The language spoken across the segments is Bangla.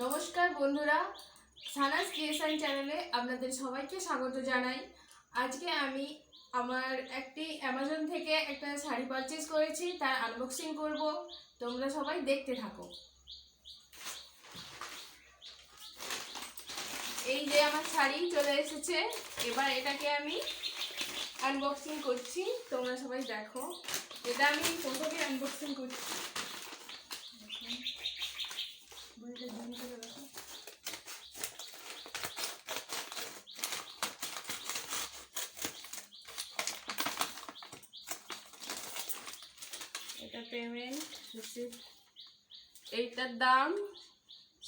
নমস্কার বন্ধুরা, সানাস ক্রিয়েশন চ্যানেলে আপনাদের সবাইকে স্বাগত জানাই। আজকে আমি আমার একটি অ্যামাজন থেকে একটা শাড়ি পারচেজ করেছি, তার আনবক্সিং করব। তোমরা সবাই দেখতে থাকো। এই যে আমার শাড়ি চলে এসেছে, এবার এটাকে আমি আনবক্সিং করছি। তোমরা সবাই দেখো, এটা আমি প্রথমে আনবক্সিং করছি। এটা পেমেন্ট রিসিভ, এইটার দাম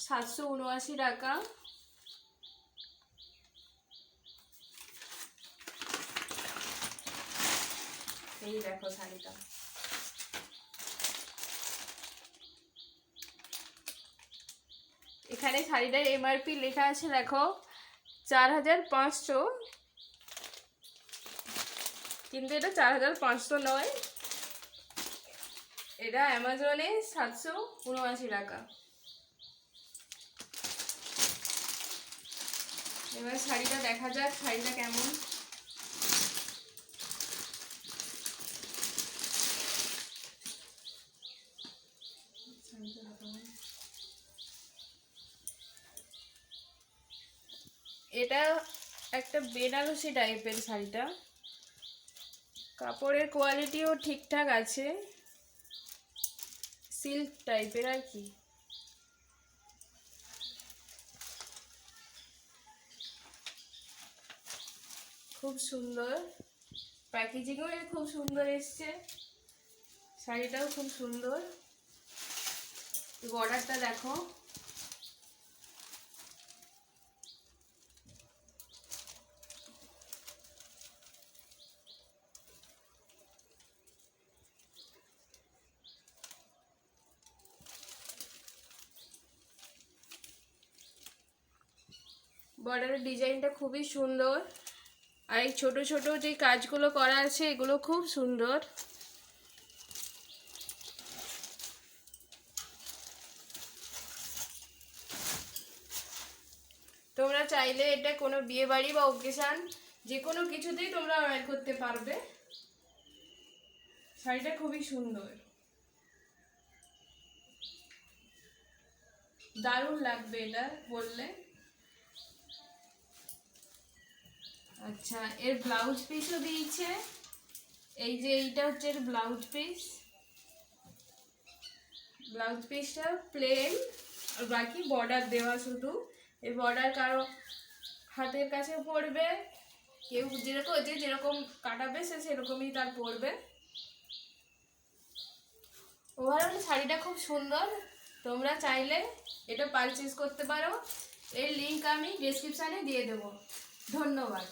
779 টাকা। এই দেখো শাড়িটা, এখানে শাড়িটার এমআরপি লেখা আছে, দেখো 4500, কিন্তু এটা 4500 নয়, এটা অ্যামাজনে 779 টাকা। এবার শাড়িটা দেখা যাক, শাড়িটা কেমন। এটা একটা বেনারসি টাইপের শাড়িটা, কাপড়ের কোয়ালিটিও ঠিকঠাক আছে, সিল্ক টাইপের আর কি। খুব সুন্দর প্যাকেজিংও খুব সুন্দর এসছে, শাড়িটাও খুব সুন্দর। বর্ডারটা দেখো, বর্ডারের ডিজাইনটা খুবই সুন্দর, আর এই ছোট ছোট যে কাজগুলো করা আছে এগুলো খুব সুন্দর। তোমরা চাইলে এটা কোনো বিয়ে বাড়ি বা অকেশন যে কোনো কিছুতেই তোমরা ওয়্যার করতে পারবে। শাড়িটা খুবই সুন্দর, দারুণ লাগবে এটা বললে। আচ্ছা, এর ব্লাউজ পিসও দিয়েছে, এই যে এইটা হচ্ছে এর ব্লাউজ পিস। ব্লাউজ পিসটা প্লেন, আর বাকি বর্ডার দেওয়া শুধু। এই বর্ডার কারো হাতের কাছে পড়বে, কেউ যেরকম কাটাবে সে সেরকমই তার পড়বে। ওভারঅল শাড়িটা খুব সুন্দর, তোমরা চাইলে এটা পারচেজ করতে পারো। এর লিঙ্ক আমি ডেসক্রিপশানে দিয়ে দেবো। ধন্যবাদ।